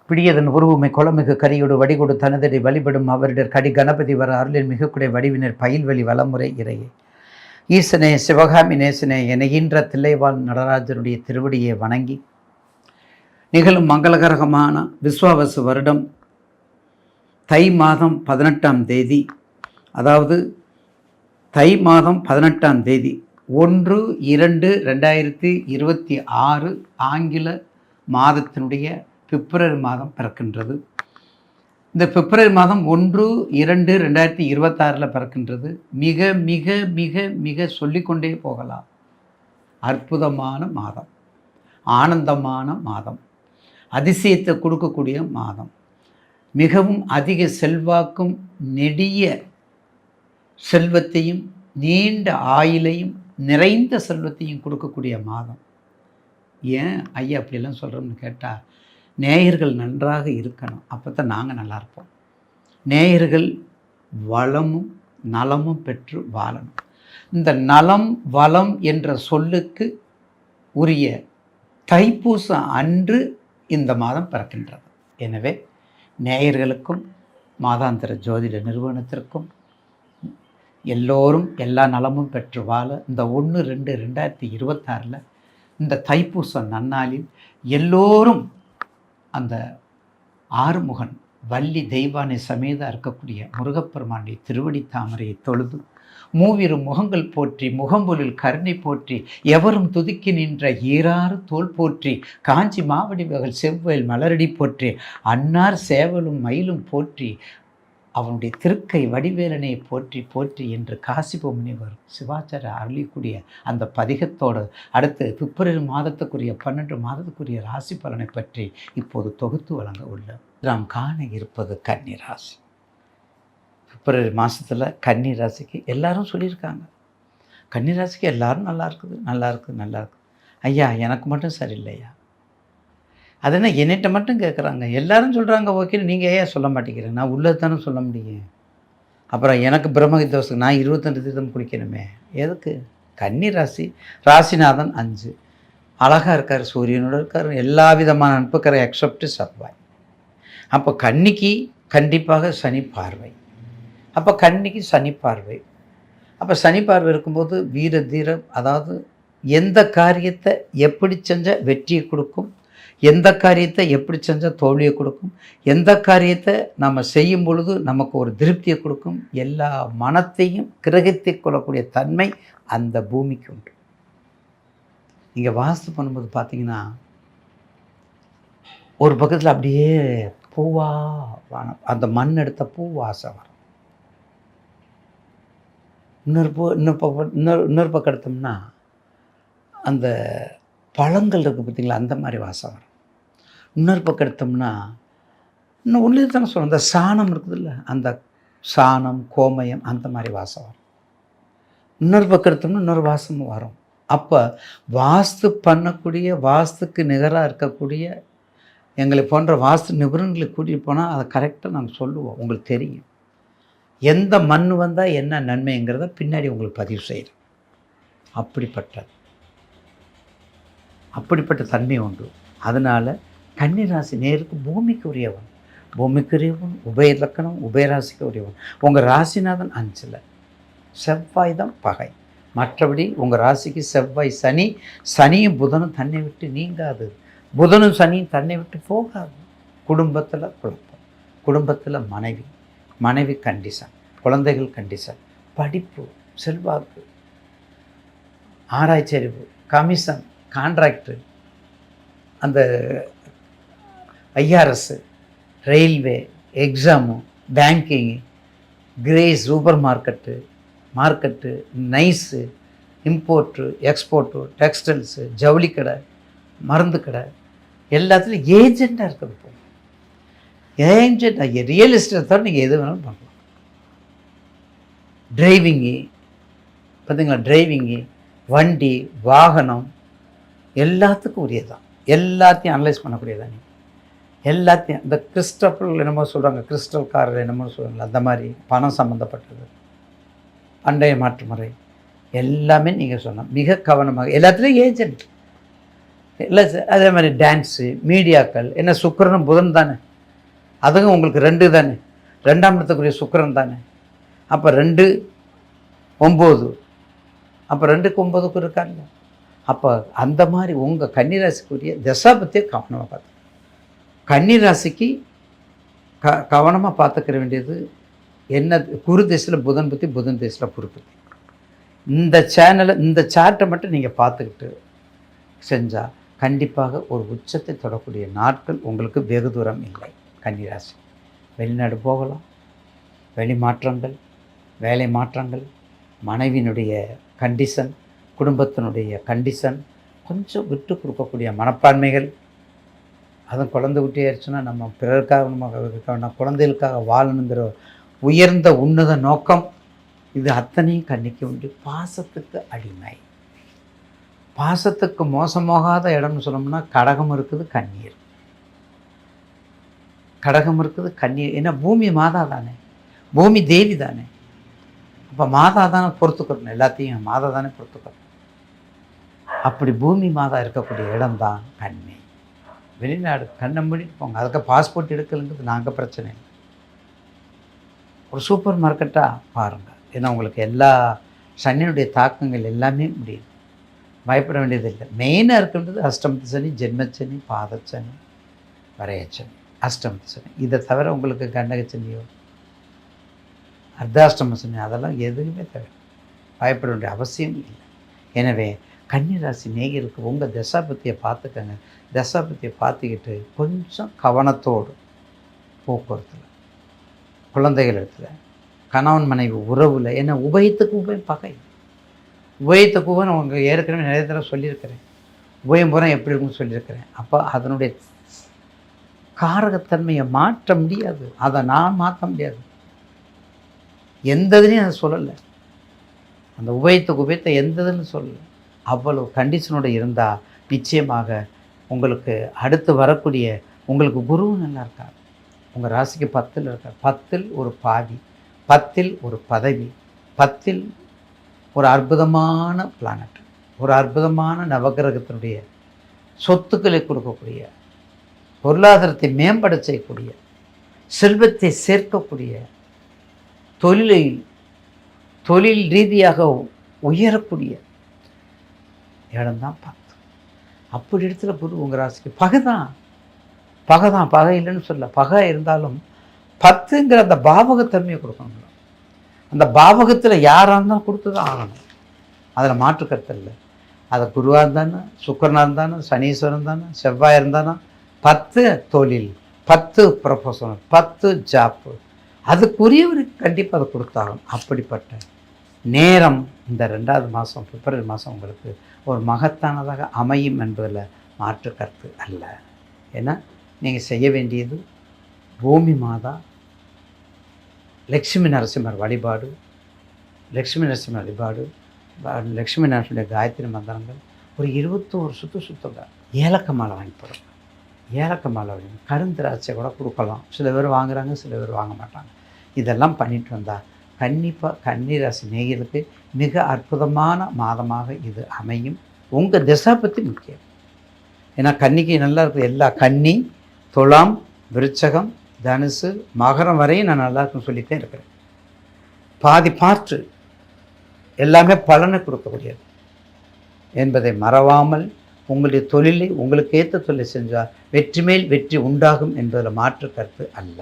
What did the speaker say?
பிடியதன் உருவுமை குளமிகு கரியோடு வடிகொடு தனதடி வழிபடும் அவரிடர் கடி கணபதி வர அருளின் மிகக்குடைய வடிவினர் பயில்வெளி வளமுறை இறையே ஈசனே சிவகாமி நேசனே என ஈன்ற தில்லைவாழ் நடராஜனுடைய திருவடியை வணங்கி நிகழும் மங்களகரகமான விஸ்வாவசு வருடம் தை மாதம் 18ஆம் தேதி, அதாவது தை மாதம் 18ஆம் தேதி 1/2/2026 ஆங்கில மாதத்தினுடைய பிப்ரவரி மாதம் பிறக்கின்றது. இந்த பிப்ரவரி மாதம் 1/2/2026 பிறக்கின்றது. மிக மிக மிக மிக சொல்லிக்கொண்டே போகலாம். அற்புதமான மாதம், ஆனந்தமான மாதம், அதிசயத்தை கொடுக்கக்கூடிய மாதம், மிகவும் அதிக செல்வாக்கும் நெடிய செல்வத்தையும் நீண்ட ஆயுளையும் நிறைந்த செல்வத்தையும் கொடுக்கக்கூடிய மாதம். ஏன் ஐயா அப்படியெல்லாம் சொல்கிறோம்னு கேட்டால், நேயர்கள் நன்றாக இருக்கணும், அப்போ தான் நாங்கள் நல்லா இருப்போம். நேயர்கள் வளமும் நலமும் பெற்று வாழணும். இந்த நலம் வளம் என்ற சொல்லுக்கு உரிய தைப்பூசம் அன்று இந்த மாதம் பிறக்கின்றது. எனவே நேயர்களுக்கும் மாதாந்திர ஜோதிட நிறுவனத்திற்கும் எல்லோரும் எல்லா நலமும் பெற்று வாழ இந்த 1/2/2026 இந்த தைப்பூசம் நன்னாளில் எல்லோரும் அந்த ஆறுமுகன் வள்ளி தெய்வானை சமேத இருக்கக்கூடிய முருகப்பெருமானுடைய திருவடி தாமரையை தொழுது மூவிரு முகங்கள் போற்றி முகம்பொலில் கருணை போற்றி எவரும் துதிக்கி நின்ற ஈராறு தோல் போற்றி காஞ்சி மாவடி வகல் செவ்வையில் மலரடி போற்றி அன்னார் சேவலும் மயிலும் போற்றி அவனுடைய திருக்கை வடிவேலனை போற்றி போற்றி என்று காசிப முனிவர் சிவாச்சாரிய அருளிக்கூடிய அந்த பதிகத்தோடு அடுத்து பிப்ரவரி மாதத்துக்குரிய 12 மாதத்துக்குரிய ராசி பலனை பற்றி இப்போது தொகுத்து வழங்க உள்ள நாம் காண இருப்பது கன்னி ராசி. பிப்ரவரி மாதத்தில் கன்னி ராசிக்கு எல்லாரும் சொல்லியிருக்காங்க, கன்னி ராசிக்கு எல்லாரும் நல்லா இருக்குது நல்லா இருக்குது நல்லா இருக்குது. ஐயா எனக்கு மட்டும் சரியில்லையா? அதனால் என்னிட்ட மட்டும் கேட்குறாங்க, எல்லாரும் சொல்கிறாங்க ஓகேன்னு நீங்கள் ஏன் சொல்ல மாட்டேங்கிறீங்க? நான் உள்ளது தானே சொல்ல முடியும். அப்புறம் எனக்கு பிரம்மகி தோசை நான் 22 தீர்த்தம் குடிக்கணுமே எதுக்கு? கன்னி ராசி, ராசிநாதன் 5 அழகாக இருக்கார், சூரியனோடு இருக்கார், எல்லா விதமான அனுப்புக்கிற எக்ஸப்ட் செவ்வாய். அப்போ கன்னிக்கு கண்டிப்பாக சனி பார்வை. அப்போ கன்னிக்கு சனி பார்வை. அப்போ சனி பார்வை இருக்கும்போது வீர தீரம், அதாவது எந்த காரியத்தை எப்படி செஞ்சால் வெற்றியை கொடுக்கும், எந்த காரியத்தை எப்படி செஞ்சால் தோல்வியை கொடுக்கும், எந்த காரியத்தை நம்ம செய்யும் பொழுது நமக்கு ஒரு திருப்தியை கொடுக்கும், எல்லா மனத்தையும் கிரகித்து கொள்ளக்கூடிய தன்மை அந்த பூமிக்கு உண்டு. இங்கே வாஸ்து பண்ணும்போது பார்த்தீங்கன்னா ஒரு பக்கத்தில் அப்படியே பூவா வானம், அந்த மண் எடுத்த பூ வாசம் வரும். இன்னொரு பக்கம் எடுத்தோம்னா அந்த பழங்கள் இருக்குது பார்த்தீங்களா, அந்த மாதிரி வாசம் வரும். இன்னொரு பக்கம் எடுத்தோம்னா இன்னும் உள்ளே தானே சொல்கிறோம், அந்த சாணம் இருக்குதுல்ல, அந்த சாணம் கோமயம் அந்த மாதிரி வாசம் வரும். இன்னொரு பக்கம் எடுத்தோம்னா இன்னொரு வாசமும் வரும். அப்போ வாஸ்து பண்ணக்கூடிய, வாஸ்துக்கு நிகராக இருக்கக்கூடிய எங்களை போன்ற வாஸ்து நிபுணர்களை கூட்டிகிட்டு போனால் அதை கரெக்டாக நாங்கள் சொல்லுவோம். உங்களுக்கு தெரியும் எந்த மண் வந்தால் என்ன நன்மைங்கிறத பின்னாடி உங்களுக்கு பதிவு செய்கிறோம். அப்படிப்பட்ட தன்மை உண்டு. அதனால் கன்னிராசி நேருக்கு பூமிக்கு உரியவன், உபய லக்கணம் உபயராசிக்கு உரியவன். உங்கள் ராசிநாதன் 5 செவ்வாய் தான் பகை. மற்றபடி உங்கள் ராசிக்கு செவ்வாய் சனியும் புதனும் தன்னை விட்டு நீங்காது, புதனும் சனியும் தன்னை விட்டு போகாது. குடும்பத்தில் குழப்பம், குடும்பத்தில் மனைவி கண்டிஷன், குழந்தைகள் கண்டிஷன், படிப்பு, செல்வாக்கு, ஆராய்ச்சி அறிவு, கமிஷன், கான்ட்ராக்டு, அந்த IRS, railway, exam, banking, grace, super market, nice, import, export, textiles, ஜவுளி கடை, மருந்து கடை, எல்லாத்துலேயும் ஏஜெண்ட்டாக இருக்கிறது போகும். ஏஜென்ட் ரியல் எஸ்டேட் தவிர நீங்கள் எது வேணாலும் பண்ணலாம். டிரைவிங்கு, வண்டி, வாகனம் எல்லாத்துக்கும் உரியதான். எல்லாத்தையும் அனலைஸ் பண்ணக்கூடியதான். நீங்கள் எல்லாத்தையும் இந்த கிறிஸ்டல் என்னமோ சொல்கிறாங்க, கிறிஸ்டல் காரில் என்னமோ சொல்கிறாங்க, அந்த மாதிரி பணம் சம்மந்தப்பட்டது, பண்டைய மாற்று முறை எல்லாமே நீங்கள் சொன்னால் மிக கவனமாக எல்லாத்துலேயும் ஏஜென்ட். இல்லை அதே மாதிரி டான்ஸு, மீடியாக்கள், என்ன சுக்கிரனும் புதன் தானே, அதுவும் உங்களுக்கு 2 தானே, 2ஆம் இடத்துக்குரிய சுக்கிரன் தானே. அப்போ 2 9, அப்போ 2க்கு 9க்கு இருக்காங்க. அப்போ அந்த மாதிரி உங்கள் கன்னிராசிக்குரிய தசாபத்தியை கவனமாக பார்த்து, கன்னிராசிக்கு கவனமாக பார்த்துக்கிற வேண்டியது என்ன, குரு திசையில் புதன் பற்றி, புதன் திசையில் குரு பற்றி. இந்த சேனலை, இந்த சார்ட்டை மட்டும் நீங்கள் பார்த்துக்கிட்டு செஞ்சால் கண்டிப்பாக ஒரு உச்சத்தை தொடக்கூடிய நாட்கள் உங்களுக்கு வெகு தூரம் இல்லை. கன்னிராசி வெளிநாடு போகலாம், வெளி மாற்றங்கள், வேலை மாற்றங்கள், மனைவியினுடைய கண்டிஷன், குடும்பத்தினுடைய கண்டிஷன், கொஞ்சம் விட்டு கொடுக்கக்கூடிய மனப்பான்மைகள், அதுவும் குழந்தை குட்டியாயிருச்சுன்னா நம்ம பிறருக்காக நம்ம இருக்க வேண்டாம், குழந்தைகளுக்காக வாழணுங்கிற உயர்ந்த உன்னத நோக்கம், இது அத்தனையும் கன்னிக்கு உண்டு. பாசத்துக்கு அடிமை. பாசத்துக்கு மோசமாகாத இடம்னு சொன்னோம்னா கடகம் இருக்குது, கன்னி இருக்குது. கடகம் இருக்குது, கன்னி. ஏன்னா பூமி மாதா தானே, பூமி தேவி தானே. அப்போ மாதா தானே பொறுத்துக்கணும், எல்லாத்தையும் மாதா தானே பொறுத்துக்கணும். அப்படி பூமி மாதா இருக்கக்கூடிய இடம்தான் கன்னி. வெளிநாடு கண்ணை மூடிட்டு போங்க, அதுக்கு பாஸ்போர்ட் எடுக்கலுங்கிறது நாங்கள் பிரச்சனை இல்லை. ஒரு சூப்பர் மார்க்கெட்டாக பாருங்கள். ஏன்னா உங்களுக்கு எல்லா சனியினுடைய தாக்கங்கள் எல்லாமே முடியும், பயப்பட வேண்டியதில்லை. மெயினாக இருக்கின்றது அஷ்டமத்து சனி, ஜென்மச்சனி, பாதச்சனி, வரையச்சனி, அஷ்டமத்து சனி. இதை தவிர உங்களுக்கு கண்டகச்சனியோ அர்த்தாஷ்டம சனி அதெல்லாம் எதுவுமே தேவை, பயப்பட வேண்டிய அவசியம் இல்லை. எனவே கன்னிராசி நேயருக்கு உங்கள் தசாபத்தியை பார்த்துக்கங்க. தசாபத்தியை பார்த்துக்கிட்டு கொஞ்சம் கவனத்தோடு போக்குவரத்தில், குழந்தைகள் இடத்துல, கணவன் மனைவி உறவில், ஏன்னா உபயத்துக்கு உபயம் பகை. உபயத்துக்கு உபயம் அவங்க ஏற்கனவே நிறைய தடவை சொல்லியிருக்கிறேன், உபயம் புறம் எப்படி இருக்குன்னு சொல்லியிருக்கிறேன். அப்போ அதனுடைய காரகத்தன்மையை மாற்ற முடியாது, அதை நான் மாற்ற முடியாது, எந்த இதுலையும் அதை சொல்லலை. அந்த உபயத்துக்கு உபயத்தை எந்த இதுன்னு சொல்லலை. அவ்வளவு கண்டிஷனோடு இருந்தால் நிச்சயமாக உங்களுக்கு அடுத்து வரக்கூடிய உங்களுக்கு குருவும் நல்லா இருக்கார். உங்கள் ராசிக்கு 10ல் இருக்கார். 10ல் ஒரு பாதி, 10ல் ஒரு பதவி, 10ல் ஒரு அற்புதமான பிளானட், ஒரு அற்புதமான நவகிரகத்தினுடைய சொத்துக்களை கொடுக்கக்கூடிய, பொருளாதாரத்தை மேம்பட செய்யக்கூடிய, செல்வத்தை சேர்க்கக்கூடிய, தொழில் ரீதியாக உயரக்கூடிய இடம்தான் 10. அப்படி இடத்துல குரு உங்கள் ராசிக்கு பகை தான். பகை இல்லைன்னு சொல்ல, பகை இருந்தாலும் 10ங்கிற அந்த பாவகத்தன்மையை கொடுக்கணும். அந்த பாவகத்தில் யாராக இருந்தாலும் கொடுத்து தான் ஆகணும், அதில் மாற்று கருத்து இல்லை. அதை குருவாக இருந்தானே, சுக்கிரனாக இருந்தானே, சனீஸ்வரன் தானே, செவ்வாய் இருந்தானா, 10 தொழில், 10 ப்ரொஃபஷனல், 10 ஜாப்பு, அதுக்குரியவருக்கு கண்டிப்பாக அதை கொடுத்தாகணும். அப்படிப்பட்ட நேரம் இந்த 2வது மாதம், பிப்ரவரி மாதம் உங்களுக்கு ஒரு மகத்தானதாக அமையும் என்பதில் மாற்று கருத்து அல்ல. ஏன்னா நீங்கள் செய்ய வேண்டியது பூமி மாதா, லக்ஷ்மி நரசிம்மர் வழிபாடு, லக்ஷ்மி நரசிம்மர் வழிபாடு, லக்ஷ்மி நரசிம்மருடைய காயத்ரி மந்திரங்கள், ஒரு 21 சுற்றுங்க. ஏலக்க மாலை வாங்கி போடுங்க. ஏலக்க மாலை வாங்கி கருந்திராட்சை கூட கொடுக்கலாம். சில பேர் வாங்குறாங்க, சில பேர் வாங்க மாட்டாங்க. இதெல்லாம் பண்ணிட்டு வந்தால் கண்டிப்பாக கன்னிராசி நேயர்களுக்கு மிக அற்புதமான மாதமாக இது அமையும். உங்கள் திசை பற்றி முக்கியம். ஏன்னா கன்னிக்கு நல்லா இருக்குது. எல்லா கன்னி, துலாம், விருச்சகம், தனுசு, மகரம் வரையும் நான் நல்லா இருக்குன்னு சொல்லிகிட்டே இருக்கிறேன். பாதி பார்த்து எல்லாமே பலனை கொடுக்கக்கூடியது என்பதை மறவாமல் உங்களுடைய தொழிலை உங்களுக்கு ஏற்ற தொழிலை செஞ்சால் வெற்றி மேல் வெற்றி உண்டாகும் என்பதில் மாற்று கருத்து அல்ல.